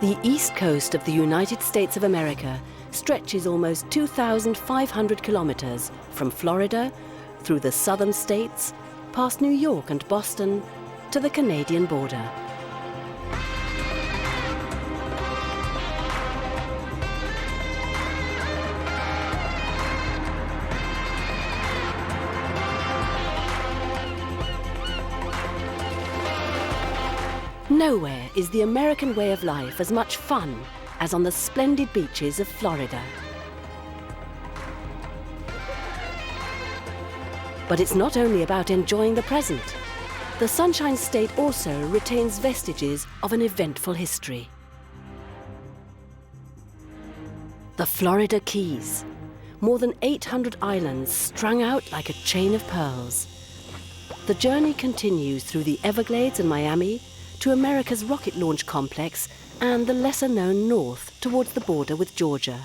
The east coast of the United States of America stretches almost 2,500 kilometers from Florida, through the southern states, past New York and Boston, to the Canadian border. Nowhere is the American way of life as much fun as on the splendid beaches of Florida. But it's not only about enjoying the present. The Sunshine State also retains vestiges of an eventful history. The Florida Keys, more than 800 islands strung out like a chain of pearls. The journey continues through the Everglades and Miami to America's rocket launch complex and the lesser-known north towards the border with Georgia.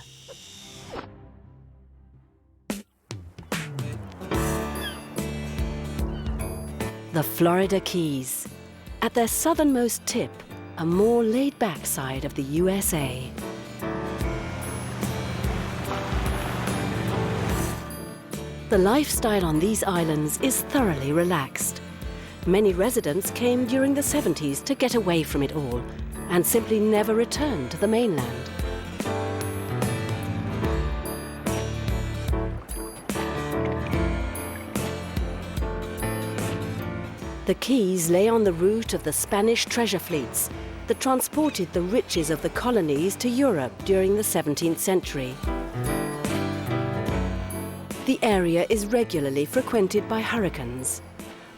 The Florida Keys, at their southernmost tip, a more laid-back side of the USA. The lifestyle on these islands is thoroughly relaxed. Many residents came during the 70s to get away from it all and simply never returned to the mainland. The Keys lay on the route of the Spanish treasure fleets that transported the riches of the colonies to Europe during the 17th century. The area is regularly frequented by hurricanes.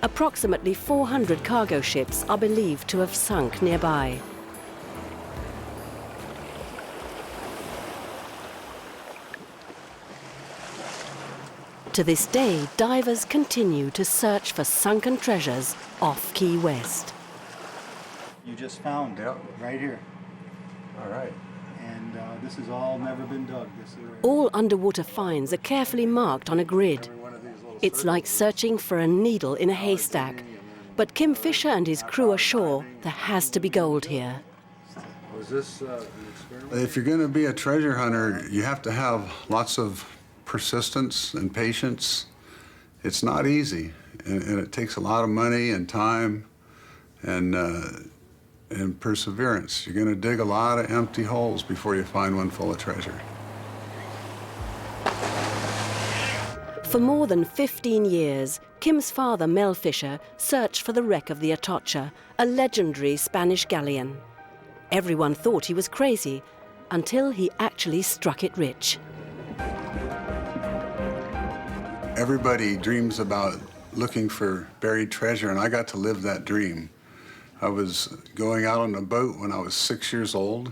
Approximately 400 cargo ships are believed to have sunk nearby. To this day, divers continue to search for sunken treasures off Key West. You just found it right here. All right. And this has all never been dug. All underwater finds are carefully marked on a grid. It's like searching for a needle in a haystack. But Kim Fisher and his crew are sure there has to be gold here. Was this an experiment? If you're going to be a treasure hunter, you have to have lots of persistence and patience. It's not easy, and it takes a lot of money and time and perseverance. You're going to dig a lot of empty holes before you find one full of treasure. For more than 15 years, Kim's father, Mel Fisher, searched for the wreck of the Atocha, a legendary Spanish galleon. Everyone thought he was crazy, until he actually struck it rich. Everybody dreams about looking for buried treasure, and I got to live that dream. I was going out on a boat when I was 6 years old,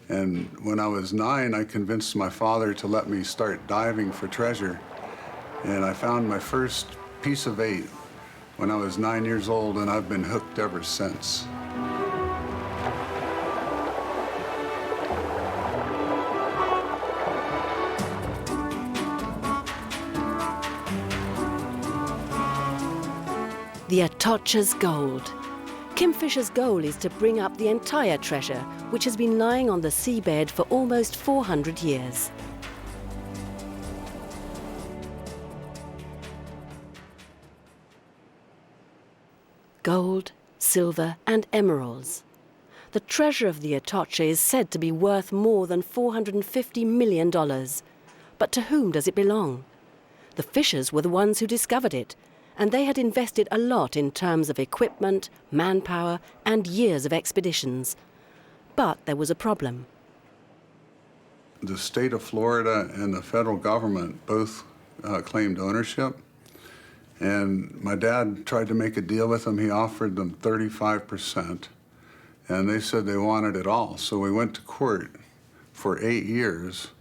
and when I was 9, I convinced my father to let me start diving for treasure. And I found my first piece of 8 when I was 9 years old, and I've been hooked ever since. The Atocha's gold. Kim Fisher's goal is to bring up the entire treasure, which has been lying on the seabed for almost 400 years. Gold, silver, and emeralds. The treasure of the Atocha is said to be worth more than $450 million. But to whom does it belong? The Fishers were the ones who discovered it, and they had invested a lot in terms of equipment, manpower, and years of expeditions. But there was a problem. The state of Florida and the federal government both claimed ownership. And my dad tried to make a deal with them. He offered them 35%, and they said they wanted it all. So we went to court for 8 years,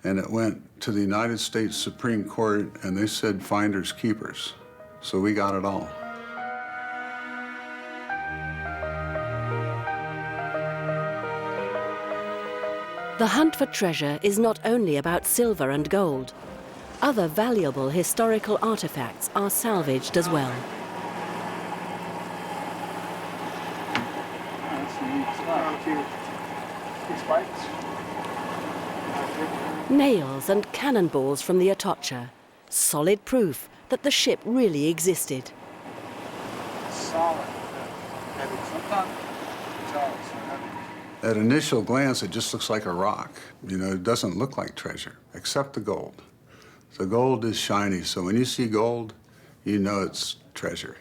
and it went to the United States Supreme Court, and they said finders keepers. So we got it all. The hunt for treasure is not only about silver and gold. Other valuable historical artifacts are salvaged as well. That's a neat spot. spikes. Nails and cannonballs from the Atocha. Solid proof that the ship really existed. Solid. Heavy. Sometimes it's always so heavy. At initial glance, it just looks like a rock. You know, it doesn't look like treasure, except the gold. The gold is shiny, so when you see gold, you know it's treasure.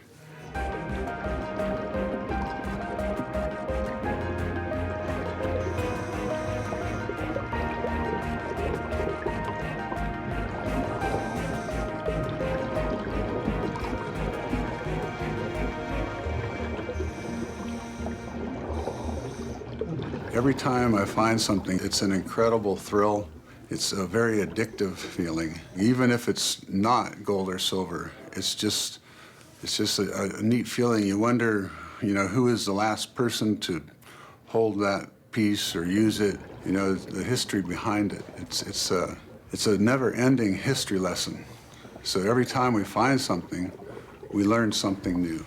Every time I find something, it's an incredible thrill. It's a very addictive feeling. Even if it's not gold or silver, it's just a neat feeling. You wonder, you know, who is the last person to hold that piece or use it? You know, the history behind it. It's a never-ending history lesson. So every time we find something, we learn something new.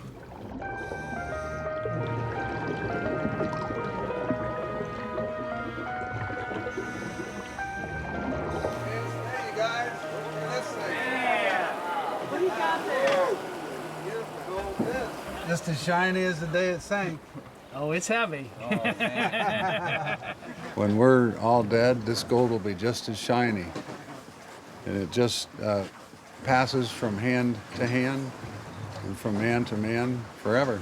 Just as shiny as the day it sank. Oh, it's heavy. When we're all dead, this gold will be just as shiny. And it just passes from hand to hand and from man to man forever.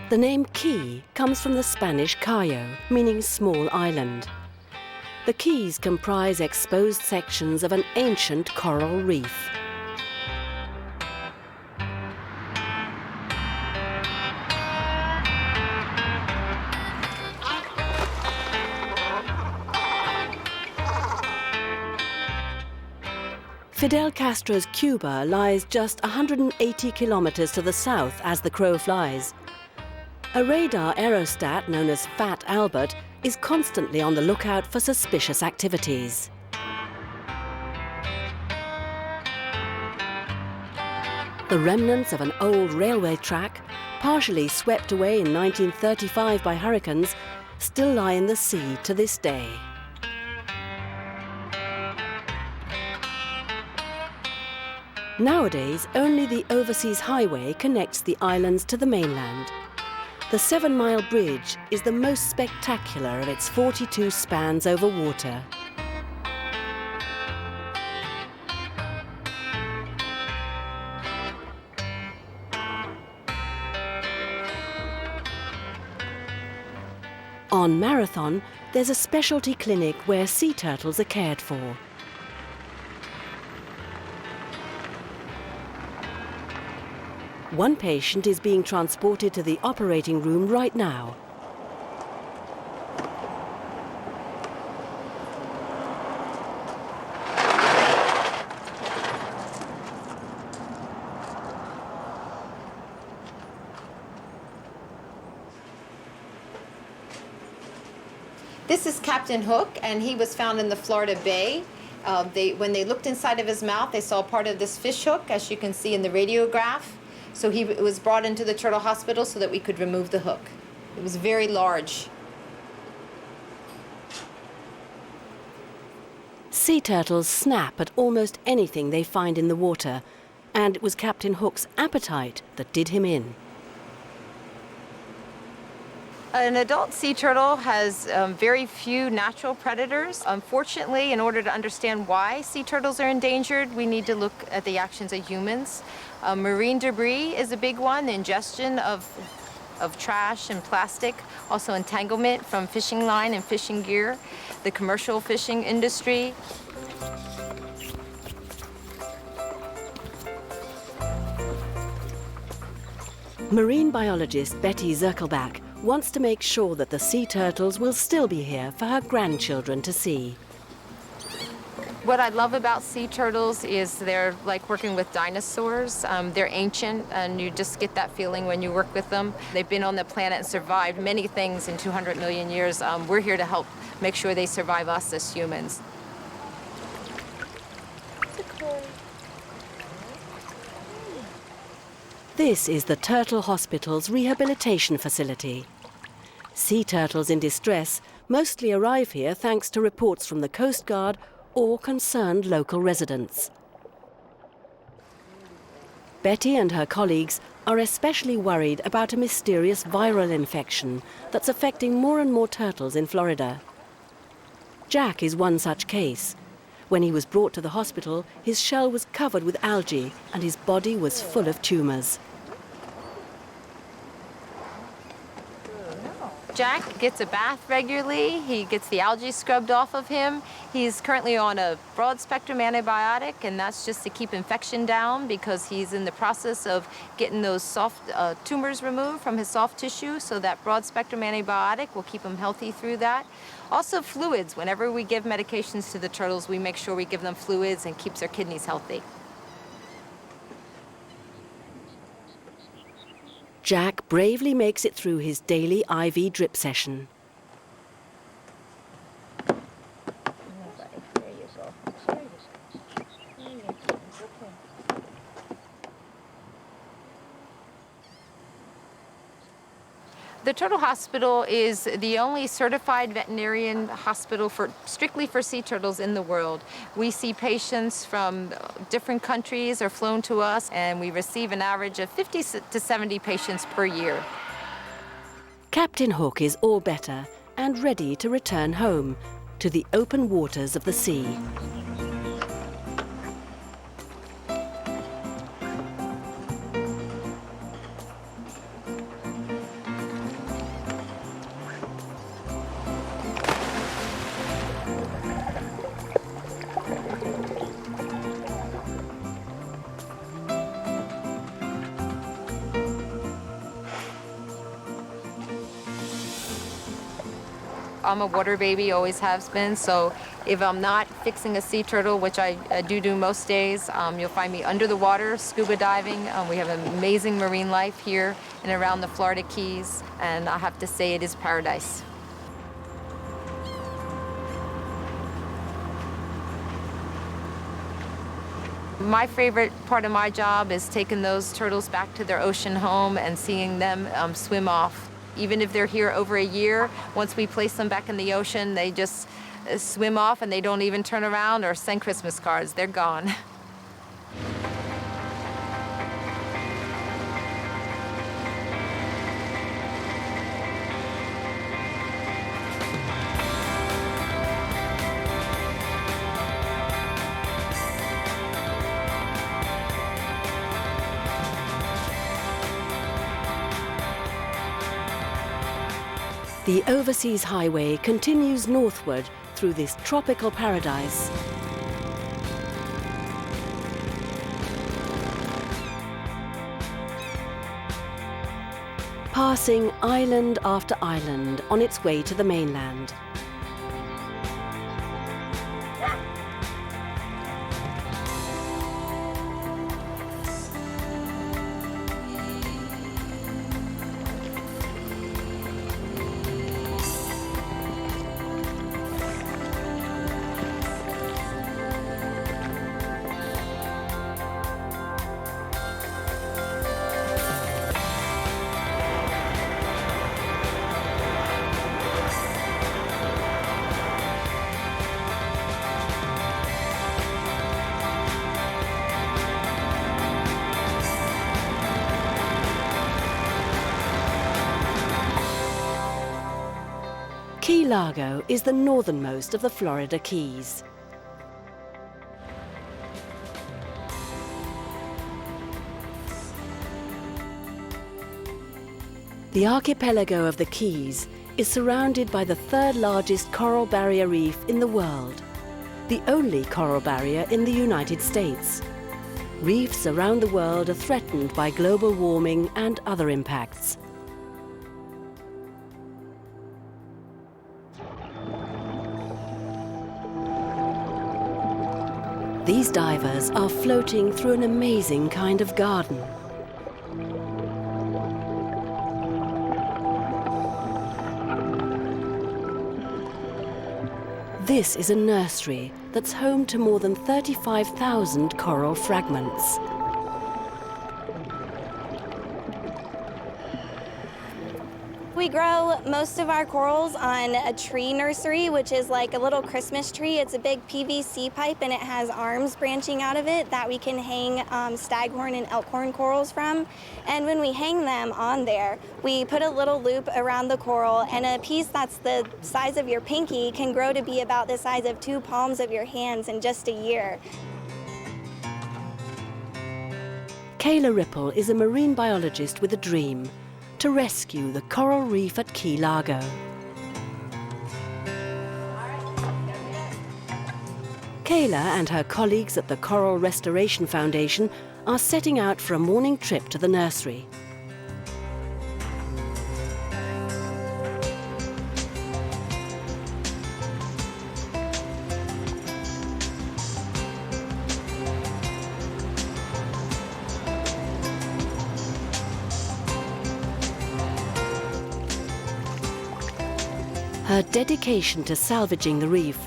The name Key comes from the Spanish Cayo, meaning small island. The keys comprise exposed sections of an ancient coral reef. Fidel Castro's Cuba lies just 180 kilometers to the south as the crow flies. A radar aerostat known as Fat Albert is constantly on the lookout for suspicious activities. The remnants of an old railway track, partially swept away in 1935 by hurricanes, still lie in the sea to this day. Nowadays, only the overseas highway connects the islands to the mainland. The 7-mile bridge is the most spectacular of its 42 spans over water. On Marathon, there's a specialty clinic where sea turtles are cared for. One patient is being transported to the operating room right now. This is Captain Hook, and he was found in the Florida Bay. When they looked inside of his mouth, they saw part of this fish hook, as you can see in the radiograph. So he was brought into the turtle hospital so that we could remove the hook. It was very large. Sea turtles snap at almost anything they find in the water, and it was Captain Hook's appetite that did him in. An adult sea turtle has very few natural predators. Unfortunately, in order to understand why sea turtles are endangered, we need to look at the actions of humans. Marine debris is a big one, the ingestion of trash and plastic, also entanglement from fishing line and fishing gear, the commercial fishing industry. Marine biologist Betty Zirkelbach wants to make sure that the sea turtles will still be here for her grandchildren to see. What I love about sea turtles is they're like working with dinosaurs. They're ancient, and you just get that feeling when you work with them. They've been on the planet and survived many things in 200 million years. We're here to help make sure they survive us as humans. This is the Turtle Hospital's rehabilitation facility. Sea turtles in distress mostly arrive here thanks to reports from the Coast Guard or concerned local residents. Betty and her colleagues are especially worried about a mysterious viral infection that's affecting more and more turtles in Florida. Jack is one such case. When he was brought to the hospital, his shell was covered with algae and his body was full of tumors. Jack gets a bath regularly. He gets the algae scrubbed off of him. He's currently on a broad-spectrum antibiotic, and that's just to keep infection down because he's in the process of getting those soft tumors removed from his soft tissue, so that broad-spectrum antibiotic will keep him healthy through that. Also fluids. Whenever we give medications to the turtles, we make sure we give them fluids and keeps their kidneys healthy. Jack bravely makes it through his daily IV drip session. The Turtle Hospital is the only certified veterinarian hospital strictly for sea turtles in the world. We see patients from different countries are flown to us, and we receive an average of 50 to 70 patients per year. Captain Hook is all better and ready to return home to the open waters of the sea. I'm a water baby, always have been, so if I'm not fixing a sea turtle, which I do most days, you'll find me under the water, scuba diving. We have an amazing marine life here and around the Florida Keys, and I have to say it is paradise. My favorite part of my job is taking those turtles back to their ocean home and seeing them swim off. Even if they're here over a year, once we place them back in the ocean, they just swim off and they don't even turn around or send Christmas cards. They're gone. The overseas highway continues northward through this tropical paradise. Passing island after island on its way to the mainland. Key Largo is the northernmost of the Florida Keys. The archipelago of the Keys is surrounded by the third largest coral barrier reef in the world, the only coral barrier in the United States. Reefs around the world are threatened by global warming and other impacts. These divers are floating through an amazing kind of garden. This is a nursery that's home to more than 35,000 coral fragments. We grow most of our corals on a tree nursery, which is like a little Christmas tree. It's a big PVC pipe and it has arms branching out of it that we can hang staghorn and elkhorn corals from. And when we hang them on there, we put a little loop around the coral, and a piece that's the size of your pinky can grow to be about the size of 2 palms of your hands in just a year. Kayla Ripple is a marine biologist with a dream: to rescue the coral reef at Key Largo. Kayla and her colleagues at the Coral Restoration Foundation are setting out for a morning trip to the nursery. Her dedication to salvaging the reef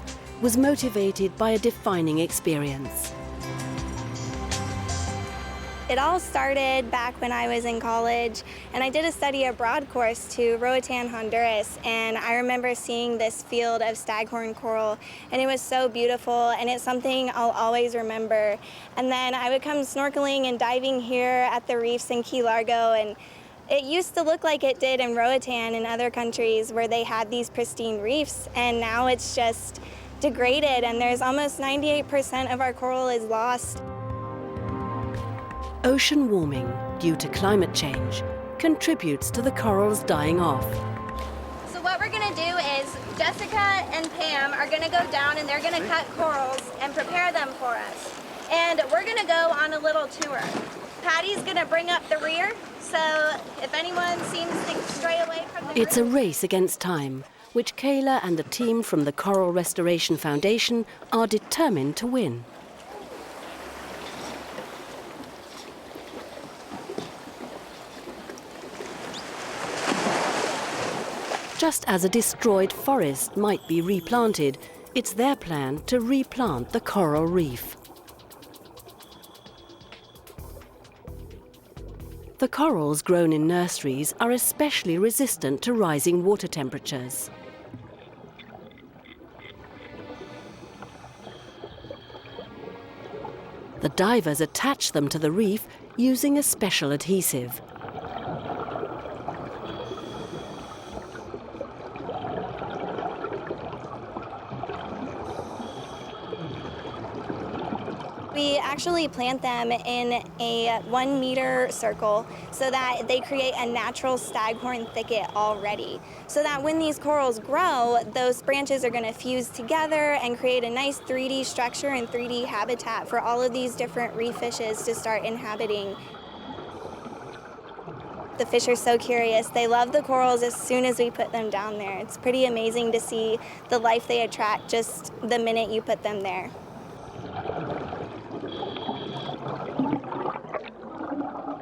was motivated by a defining experience. It all started back when I was in college, and I did a study abroad course to Roatan, Honduras, and I remember seeing this field of staghorn coral, and it was so beautiful, and it's something I'll always remember. And then I would come snorkeling and diving here at the reefs in Key Largo, and it used to look like it did in Roatan and other countries where they had these pristine reefs, and now it's just degraded, and there's almost 98% of our coral is lost. Ocean warming due to climate change contributes to the corals dying off. So what we're gonna do is Jessica and Pam are gonna go down and they're gonna cut corals and prepare them for us. And we're gonna go on a little tour. Patty's gonna bring up the rear, so if anyone seems to stray away from the It's a group. race against time, which Kayla and the team from the Coral Restoration Foundation are determined to win. Just as a destroyed forest might be replanted, it's their plan to replant the coral reef. The corals grown in nurseries are especially resistant to rising water temperatures. The divers attach them to the reef using a special adhesive. We actually plant them in a 1 meter circle so that they create a natural staghorn thicket already. So that when these corals grow, those branches are going to fuse together and create a nice 3D structure and 3D habitat for all of these different reef fishes to start inhabiting. The fish are so curious. They love the corals as soon as we put them down there. It's pretty amazing to see the life they attract just the minute you put them there.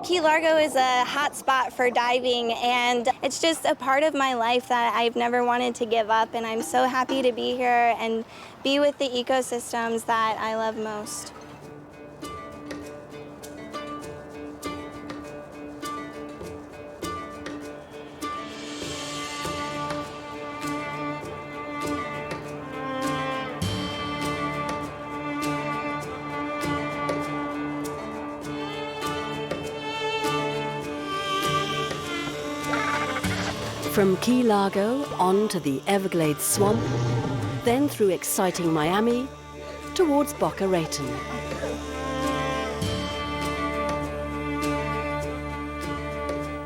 Key Largo is a hot spot for diving, and it's just a part of my life that I've never wanted to give up, and I'm so happy to be here and be with the ecosystems that I love most. From Key Largo on to the Everglades swamp, then through exciting Miami towards Boca Raton.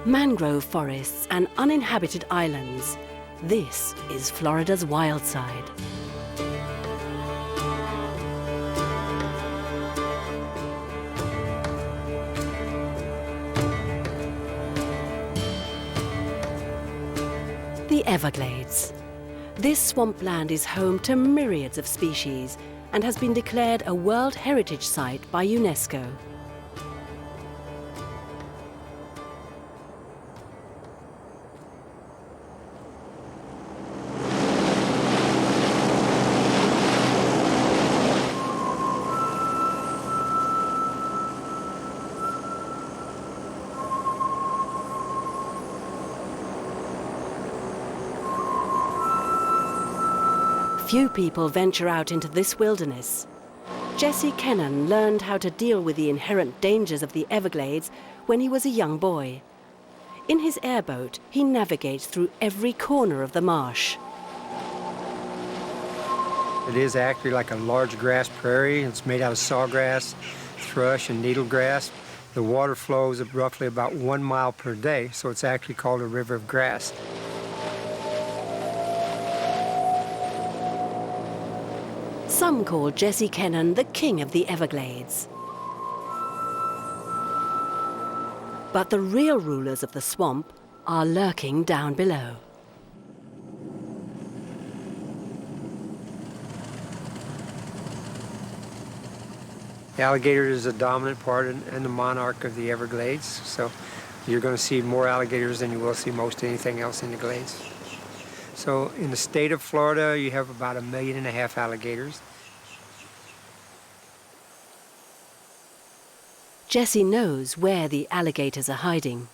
Mangrove forests and uninhabited islands. This is Florida's wild side. The Everglades. This swampland is home to myriads of species and has been declared a World Heritage Site by UNESCO. Few people venture out into this wilderness. Jesse Kennan learned how to deal with the inherent dangers of the Everglades when he was a young boy. In his airboat, he navigates through every corner of the marsh. It is actually like a large grass prairie. It's made out of sawgrass, thrush, and needlegrass. The water flows at roughly about 1 mile per day, so it's actually called a river of grass. Some call Jesse Kennan the king of the Everglades. But the real rulers of the swamp are lurking down below. The alligator is a dominant part and the monarch of the Everglades, so you're going to see more alligators than you will see most anything else in the glades. So in the state of Florida, you have about 1.5 million alligators. Jesse knows where the alligators are hiding.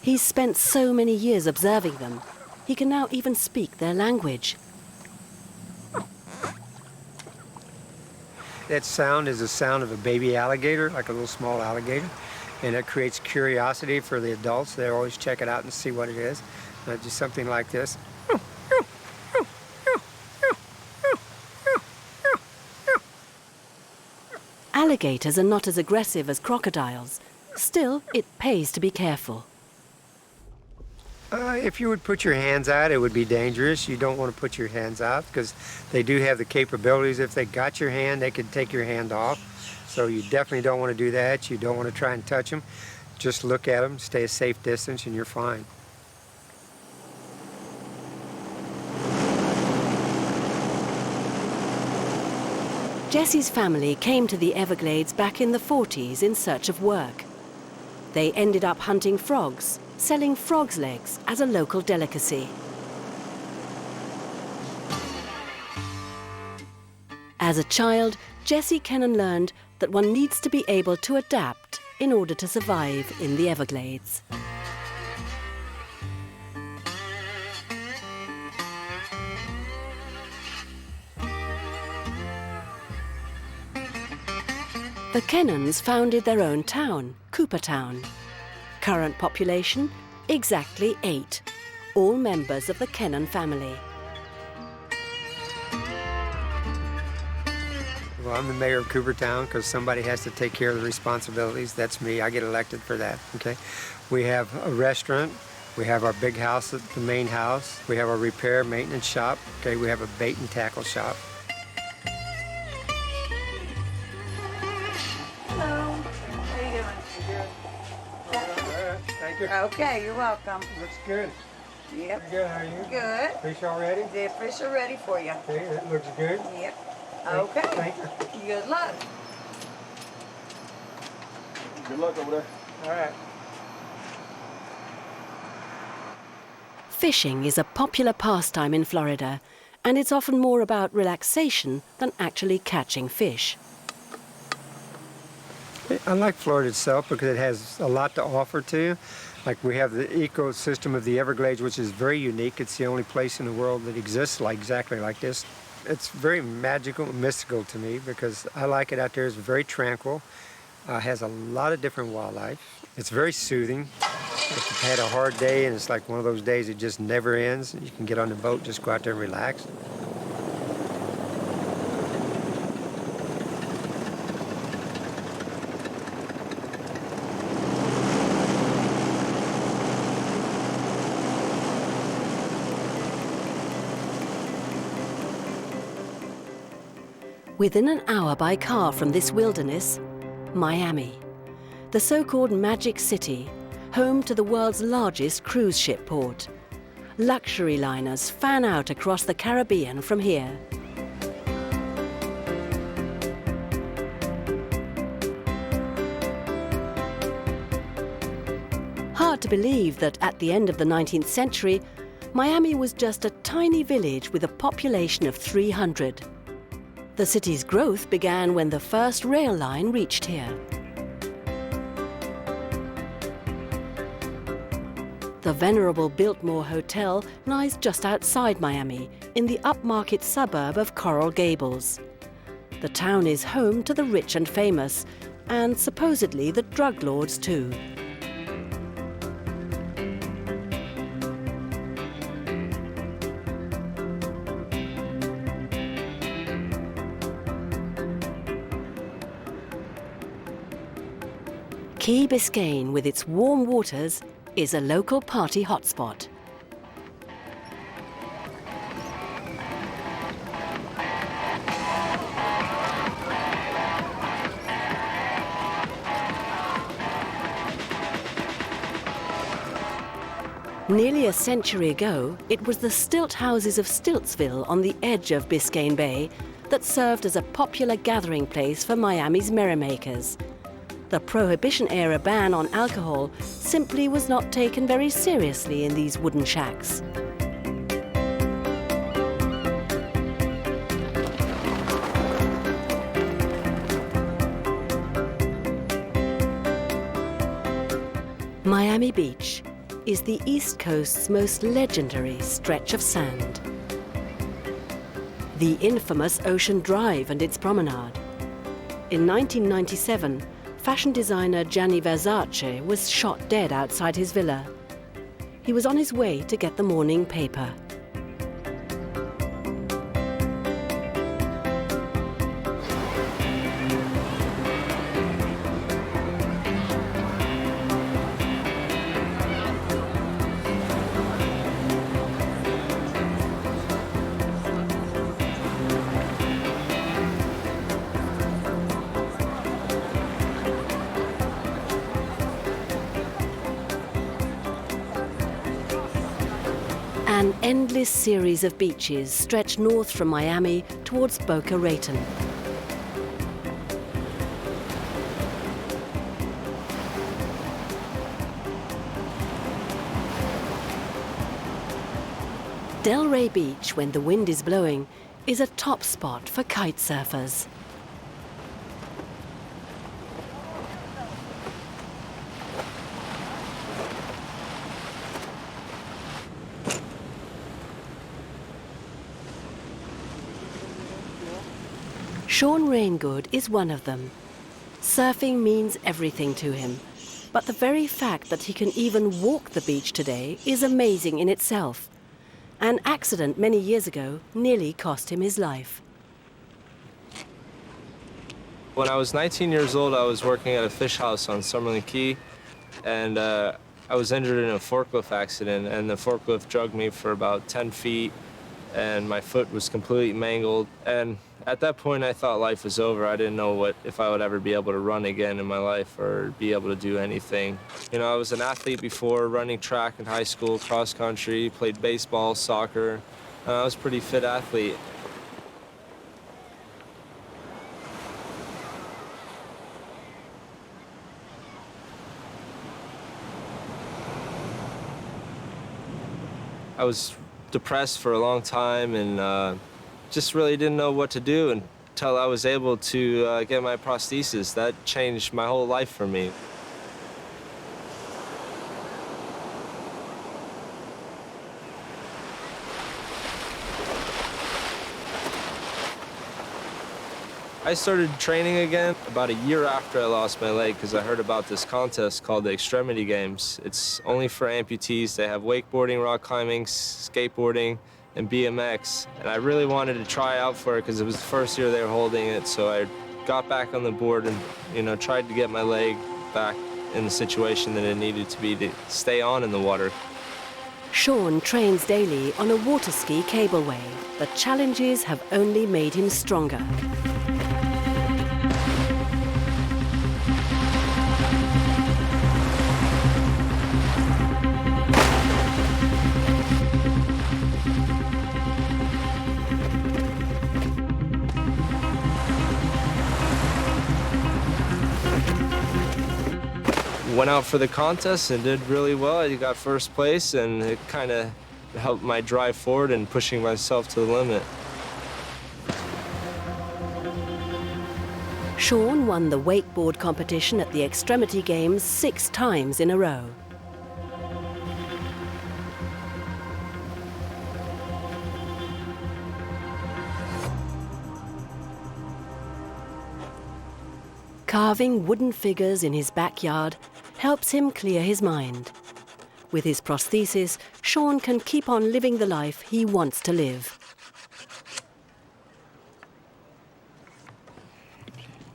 He's spent so many years observing them, he can now even speak their language. That sound is the sound of a baby alligator, like a little small alligator, and it creates curiosity for the adults. They always check it out and see what it is. Just something like this. Alligators are not as aggressive as crocodiles. Still, it pays to be careful. If you would put your hands out, it would be dangerous. You don't want to put your hands out because they do have the capabilities. If they got your hand, they could take your hand off. So you definitely don't want to do that. You don't want to try and touch them. Just look at them, stay a safe distance, and you're fine. Jesse's family came to the Everglades back in the 40s in search of work. They ended up hunting frogs, selling frogs' legs as a local delicacy. As a child, Jesse Kennan learned that one needs to be able to adapt in order to survive in the Everglades. The Kennans founded their own town, Coopertown. Current population, exactly 8, all members of the Kennan family. Well, I'm the mayor of Coopertown because somebody has to take care of the responsibilities. That's me. I get elected for that, okay? We have a restaurant. We have our big house, the main house. We have our repair maintenance shop. Okay, we have a bait and tackle shop. Okay, you're welcome. Looks good. Yep. Pretty good, how are you? Good. Fish already? The fish are ready for you. Okay, that looks good. Yep. Okay. Thank you. Good luck. Good luck over there. All right. Fishing is a popular pastime in Florida, and it's often more about relaxation than actually catching fish. I like Florida itself because it has a lot to offer to you. Like we have the ecosystem of the Everglades, which is very unique. It's the only place in the world that exists exactly like this. It's very magical and mystical to me because I like it out there. It's very tranquil. Has a lot of different wildlife. It's very soothing. If you've had a hard day and it's like one of those days that just never ends, you can get on the boat, just go out there and relax. Within an hour by car from this wilderness, Miami, the so-called Magic City, home to the world's largest cruise ship port. Luxury liners fan out across the Caribbean from here. Hard to believe that at the end of the 19th century, Miami was just a tiny village with a population of 300. The city's growth began when the first rail line reached here. The venerable Biltmore Hotel lies just outside Miami, in the upmarket suburb of Coral Gables. The town is home to the rich and famous, and supposedly the drug lords too. Key Biscayne, with its warm waters, is a local party hotspot. Nearly a century ago, it was the stilt houses of Stiltsville on the edge of Biscayne Bay that served as a popular gathering place for Miami's merrymakers. The Prohibition-era ban on alcohol simply was not taken very seriously in these wooden shacks. Miami Beach is the East Coast's most legendary stretch of sand. The infamous Ocean Drive and its promenade. In 1997, fashion designer Gianni Versace was shot dead outside his villa. He was on his way to get the morning paper. An endless series of beaches stretch north from Miami towards Boca Raton. Delray Beach, when the wind is blowing, is a top spot for kite surfers. Sean Raingood is one of them. Surfing means everything to him, but the very fact that he can even walk the beach today is amazing in itself. An accident many years ago nearly cost him his life. When I was 19 years old, I was working at a fish house on Summerlin Key, and I was injured in a forklift accident, and the forklift drugged me for about 10 feet, and my foot was completely mangled. And at that point, I thought life was over. I didn't know if I would ever be able to run again in my life or be able to do anything. You know, I was an athlete before, running track in high school, cross country, played baseball, soccer. I was a pretty fit athlete. I was depressed for a long time and just really didn't know what to do until I was able to get my prosthesis. That changed my whole life for me. I started training again about a year after I lost my leg because I heard about this contest called the Extremity Games. It's only for amputees. They have wakeboarding, rock climbing, skateboarding, and BMX. And I really wanted to try out for it because it was the first year they were holding it. So I got back on the board and, you know, tried to get my leg back in the situation that it needed to be to stay on in the water. Sean trains daily on a water ski cableway. The challenges have only made him stronger. Went out for the contest and did really well. I got first place, and it kind of helped my drive forward and pushing myself to the limit. Sean won the wakeboard competition at the Extremity Games 6 times in a row. Carving wooden figures in his backyard helps him clear his mind. With his prosthesis, Sean can keep on living the life he wants to live.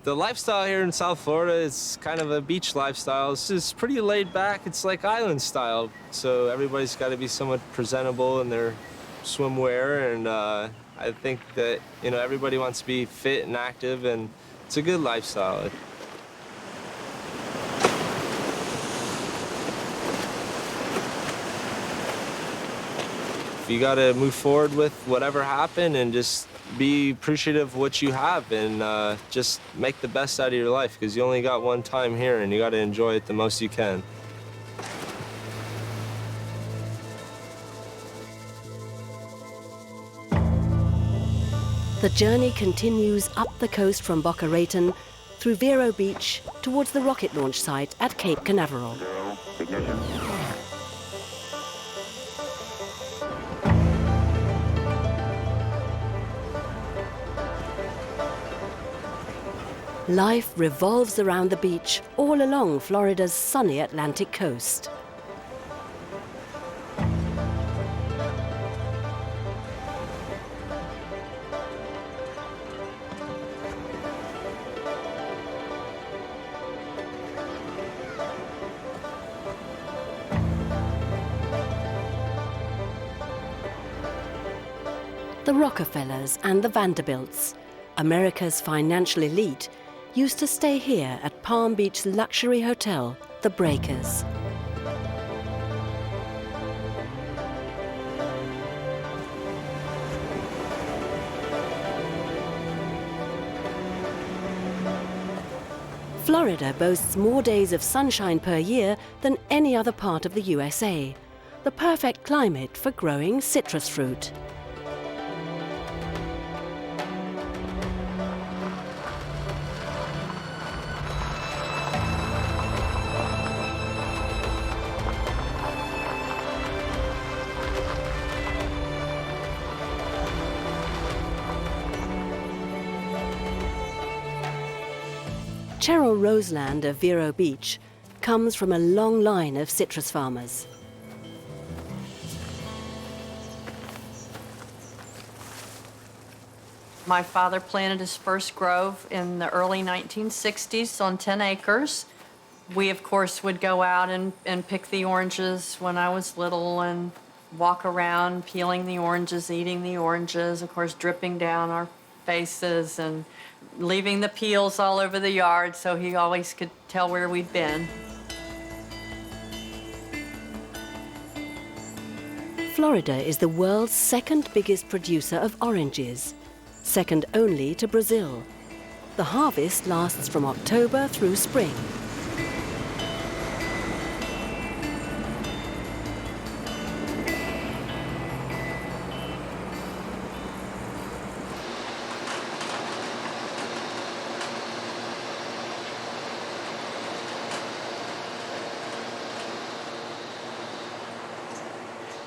The lifestyle here in South Florida is kind of a beach lifestyle. It's just pretty laid back. It's like island style. So everybody's got to be somewhat presentable in their swimwear. And I think that, you know, everybody wants to be fit and active, and it's a good lifestyle. You got to move forward with whatever happened and just be appreciative of what you have, and just make the best out of your life, because you only got one time here and you got to enjoy it the most you can. The journey continues up the coast from Boca Raton through Vero Beach towards the rocket launch site at Cape Canaveral. Life revolves around the beach all along Florida's sunny Atlantic coast. The Rockefellers and the Vanderbilts, America's financial elite, used to stay here at Palm Beach's luxury hotel, The Breakers. Florida boasts more days of sunshine per year than any other part of the USA, the perfect climate for growing citrus fruit. Cheryl Roseland of Vero Beach comes from a long line of citrus farmers. My father planted his first grove in the early 1960s on 10 acres. We, of course, would go out and pick the oranges when I was little and walk around peeling the oranges, eating the oranges, of course, dripping down our faces and leaving the peels all over the yard so he always could tell where we'd been. Florida is the world's second biggest producer of oranges, second only to Brazil. The harvest lasts from October through spring.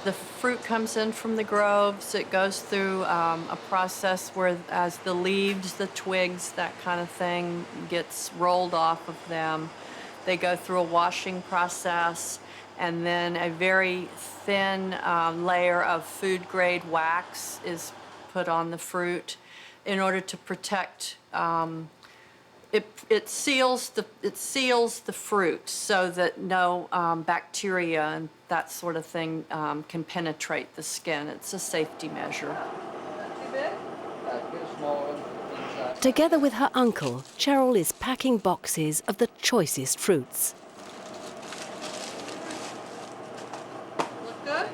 The fruit comes in from the groves. It goes through a process where as the leaves, the twigs, that kind of thing gets rolled off of them. They go through a washing process, and then a very thin layer of food-grade wax is put on the fruit in order to protect. It seals the fruit so that no bacteria and that sort of thing can penetrate the skin. It's a safety measure. Together with her uncle, Cheryl is packing boxes of the choicest fruits. Look good?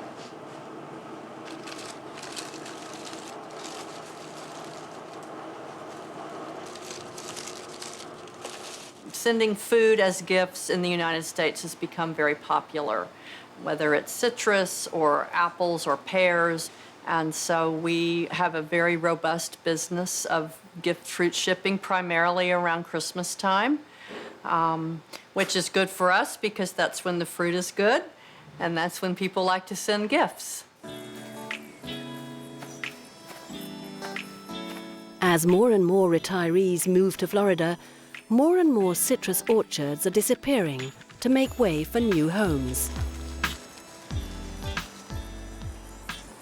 Sending food as gifts in the United States has become very popular, whether it's citrus or apples or pears. And so we have a very robust business of gift fruit shipping, primarily around Christmas time, which is good for us because that's when the fruit is good, and that's when people like to send gifts. As more and more retirees move to Florida, more and more citrus orchards are disappearing to make way for new homes.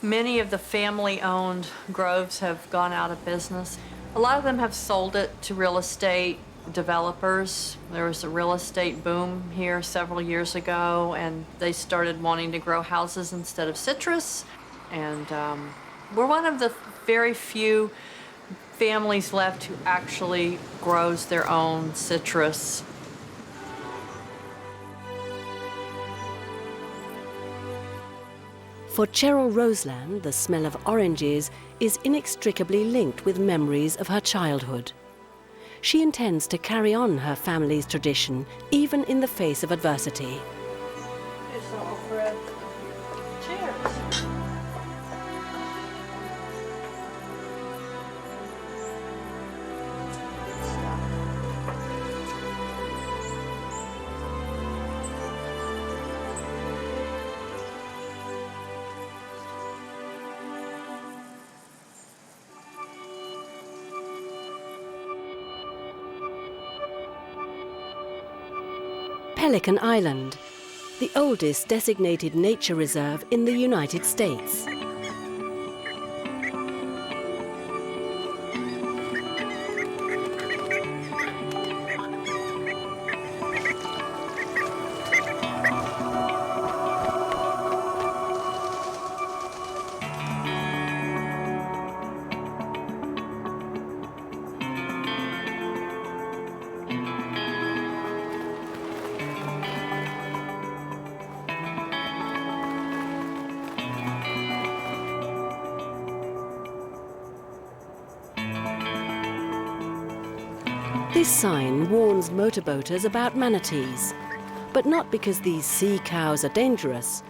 Many of the family-owned groves have gone out of business. A lot of them have sold it to real estate developers. There was a real estate boom here several years ago, and they started wanting to grow houses instead of citrus. And we're one of the very few families left who actually grows their own citrus. For Cheryl Roseland, the smell of oranges is inextricably linked with memories of her childhood. She intends to carry on her family's tradition, even in the face of adversity. It's all for cheers. Pelican Island, the oldest designated nature reserve in the United States. This sign warns motorboaters about manatees, but not because these sea cows are dangerous,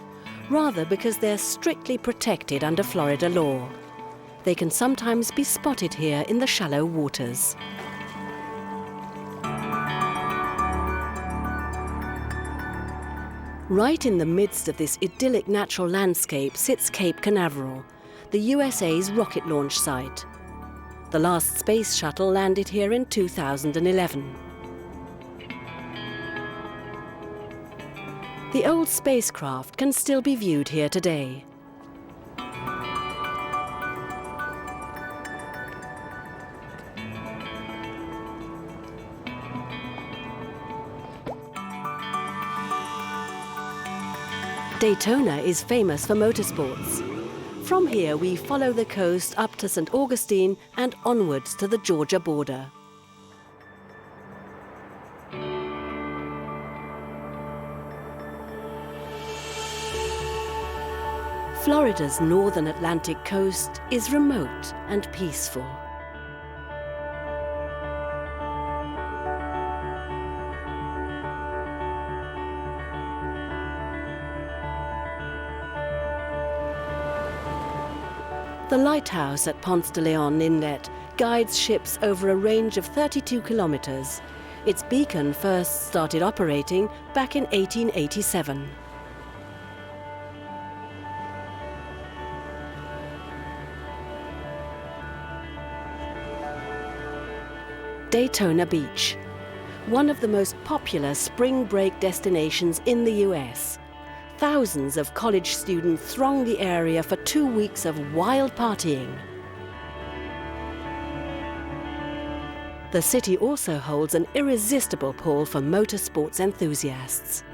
rather because they're strictly protected under Florida law. They can sometimes be spotted here in the shallow waters. Right in the midst of this idyllic natural landscape sits Cape Canaveral, the USA's rocket launch site. The last space shuttle landed here in 2011. The old spacecraft can still be viewed here today. Daytona is famous for motorsports. From here, we follow the coast up to St. Augustine and onwards to the Georgia border. Florida's northern Atlantic coast is remote and peaceful. The lighthouse at Ponce de Leon Inlet guides ships over a range of 32 kilometers. Its beacon first started operating back in 1887. Daytona Beach, one of the most popular spring break destinations in the US. Thousands of college students throng the area for 2 weeks of wild partying. The city also holds an irresistible pull for motorsports enthusiasts.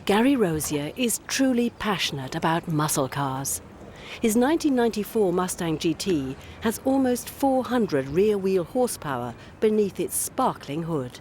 Gary Rozier is truly passionate about muscle cars. His 1994 Mustang GT has almost 400 rear-wheel horsepower beneath its sparkling hood.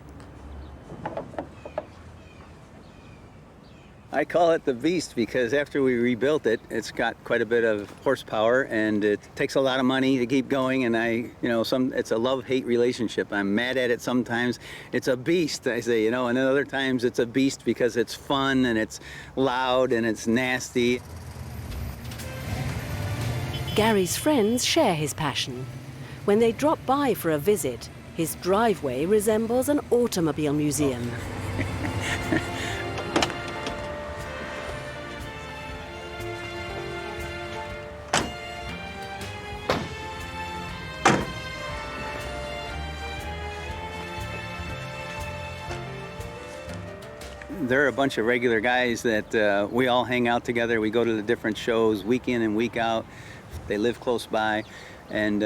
I call it the Beast because after we rebuilt it, it's got quite a bit of horsepower and it takes a lot of money to keep going, and it's a love-hate relationship. I'm mad at it sometimes. It's a beast, I say, and then other times it's a beast because it's fun and it's loud and it's nasty. Gary's friends share his passion. When they drop by for a visit, his driveway resembles an automobile museum. They're a bunch of regular guys that we all hang out together. We go to the different shows week in and week out. They live close by, and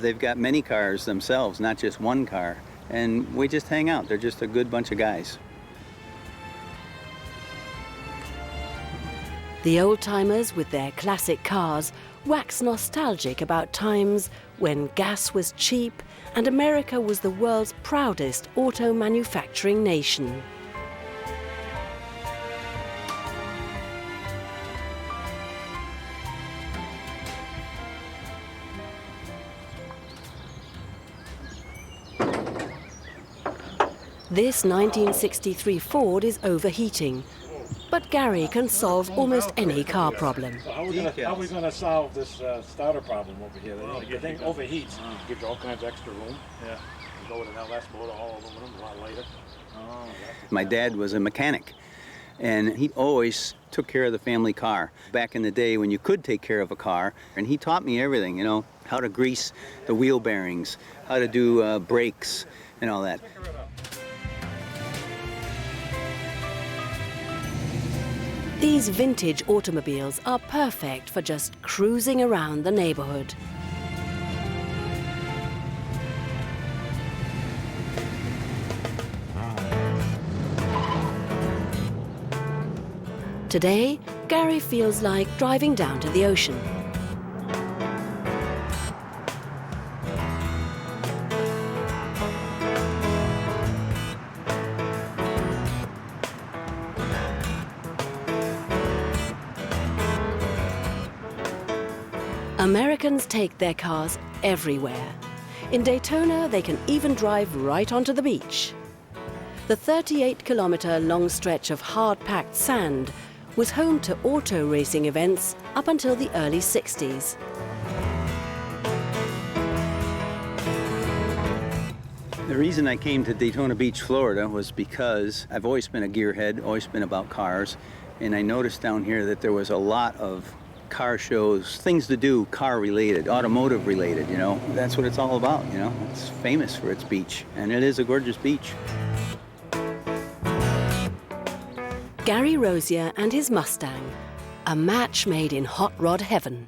they've got many cars themselves, not just one car. And we just hang out. They're just a good bunch of guys. The old-timers with their classic cars wax nostalgic about times when gas was cheap and America was the world's proudest auto manufacturing nation. This 1963 Ford is overheating, but Gary can solve almost any car problem. So how are we going to solve this starter problem over here? The thing overheats. Gives you all kinds of extra room. Yeah. You go with an LS motor, all aluminum, a lot lighter. My dad was a mechanic, and he always took care of the family car. Back in the day when you could take care of a car, and he taught me everything, you know, how to grease the wheel bearings, how to do brakes, and all that. These vintage automobiles are perfect for just cruising around the neighborhood. Today, Gary feels like driving down to the ocean. Americans take their cars everywhere. In Daytona, they can even drive right onto the beach. The 38-kilometer-long stretch of hard-packed sand was home to auto racing events up until the early 60s. The reason I came to Daytona Beach, Florida was because I've always been a gearhead, always been about cars, and I noticed down here that there was a lot of car shows, things to do car-related, automotive-related, you know. That's what it's all about, you know. It's famous for its beach, and it is a gorgeous beach. Gary Rozier and his Mustang, a match made in hot rod heaven.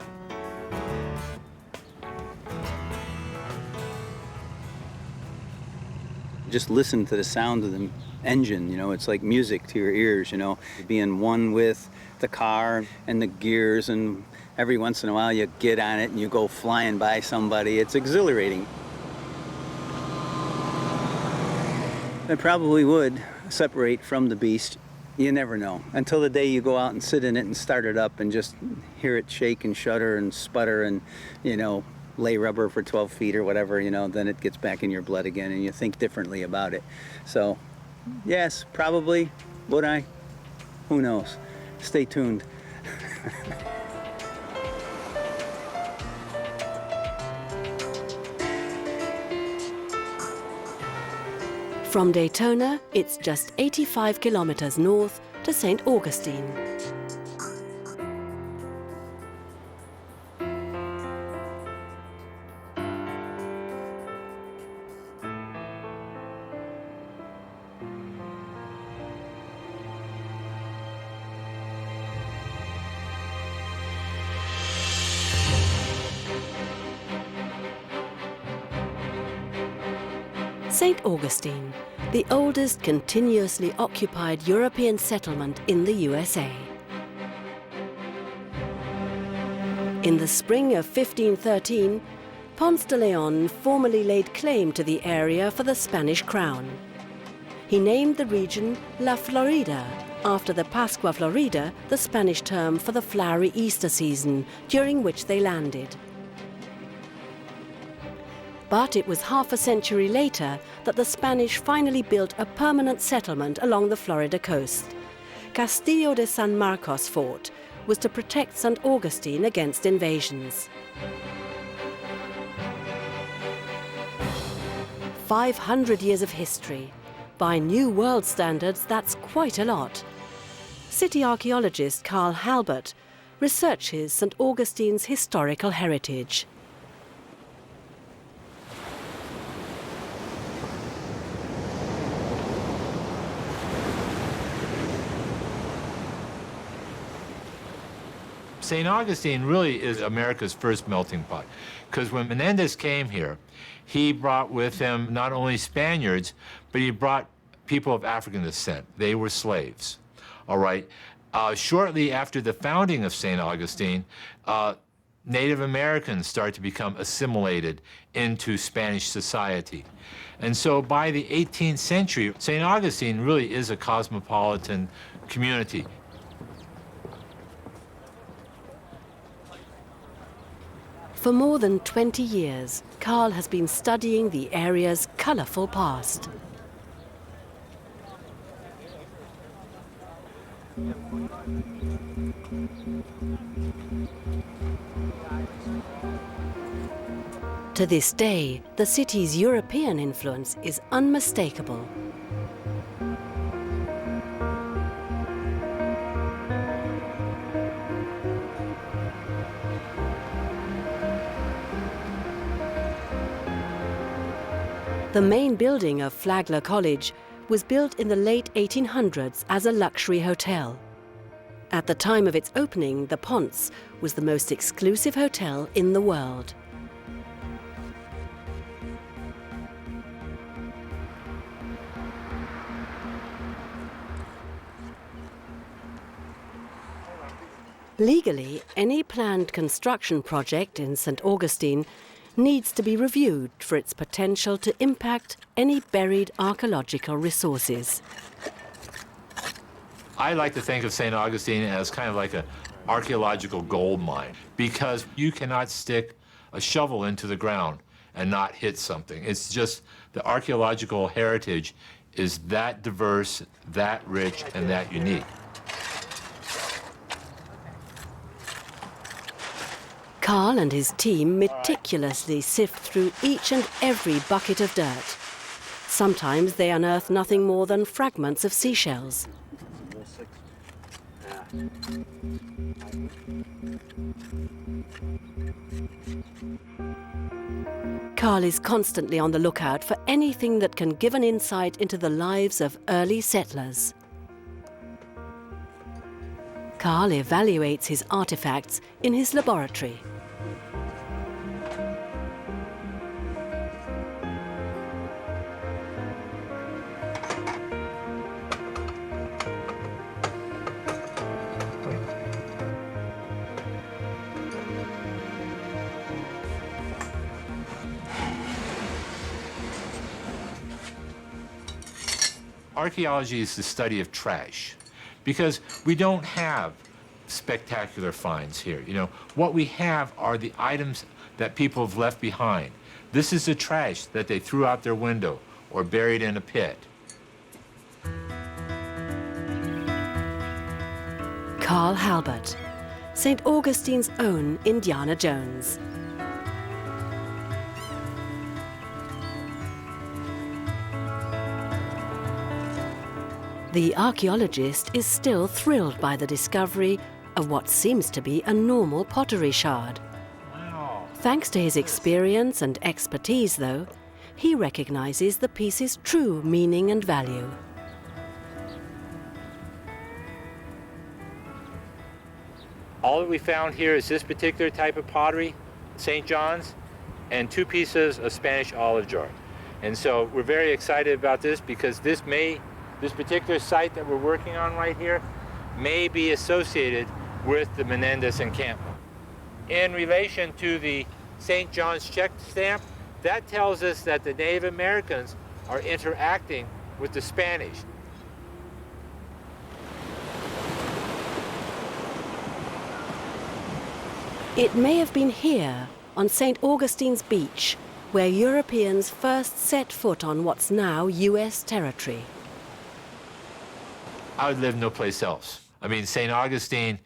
Just listen to the sound of the engine, you know, it's like music to your ears, you know, being one with the car and the gears, and every once in a while you get on it and you go flying by somebody. It's exhilarating. I probably would separate from the beast. You never know. Until the day you go out and sit in it and start it up and just hear it shake and shudder and sputter and, you know, lay rubber for 12 feet or whatever, you know, then it gets back in your blood again and you think differently about it. So, yes, probably. Would I? Who knows? Stay tuned. From Daytona, it's just 85 kilometers north to St. Augustine. St. Augustine, the oldest continuously occupied European settlement in the USA. In the spring of 1513, Ponce de Leon formally laid claim to the area for the Spanish crown. He named the region La Florida, after the Pascua Florida, the Spanish term for the flowery Easter season, during which they landed. But it was half a century later that the Spanish finally built a permanent settlement along the Florida coast. Castillo de San Marcos Fort was to protect St. Augustine against invasions. 500 years of history. By New World standards, that's quite a lot. City archaeologist Carl Halbert researches St. Augustine's historical heritage. St. Augustine really is America's first melting pot, because when Menendez came here, he brought with him not only Spaniards, but he brought people of African descent. They were slaves, all right? Shortly after the founding of St. Augustine, Native Americans started to become assimilated into Spanish society. And so by the 18th century, St. Augustine really is a cosmopolitan community. For more than 20 years, Carl has been studying the area's colourful past. To this day, the city's European influence is unmistakable. The main building of Flagler College was built in the late 1800s as a luxury hotel. At the time of its opening, the Ponce was the most exclusive hotel in the world. Legally, any planned construction project in St. Augustine needs to be reviewed for its potential to impact any buried archaeological resources. I like to think of St. Augustine as kind of like an archaeological gold mine, because you cannot stick a shovel into the ground and not hit something. It's just the archaeological heritage is that diverse, that rich, and that unique. Carl and his team meticulously sift through each and every bucket of dirt. Sometimes they unearth nothing more than fragments of seashells. Carl is constantly on the lookout for anything that can give an insight into the lives of early settlers. Carl evaluates his artifacts in his laboratory. Archaeology is the study of trash, because we don't have spectacular finds here. You know, what we have are the items that people have left behind. This is the trash that they threw out their window or buried in a pit. Carl Halbert, St. Augustine's own Indiana Jones. The archaeologist is still thrilled by the discovery of what seems to be a normal pottery shard. Wow. Thanks to his experience and expertise, though, he recognizes the piece's true meaning and value. All that we found here is this particular type of pottery, St. John's, and 2 pieces of Spanish olive jar. And so we're very excited about this, because this particular site that we're working on right here may be associated with the Menendez encampment. In relation to the St. John's check stamp, that tells us that the Native Americans are interacting with the Spanish. It may have been here, on St. Augustine's beach, where Europeans first set foot on what's now US territory. I would live no place else. I mean, St. Augustine,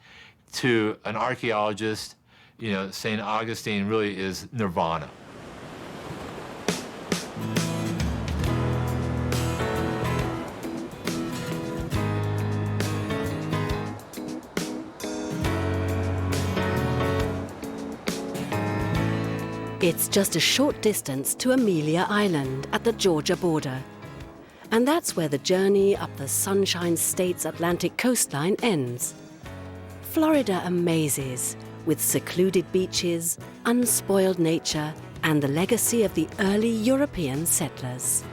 to an archaeologist, you know, St. Augustine really is nirvana. It's just a short distance to Amelia Island at the Georgia border. And that's where the journey up the Sunshine State's Atlantic coastline ends. Florida amazes with secluded beaches, unspoiled nature, and the legacy of the early European settlers.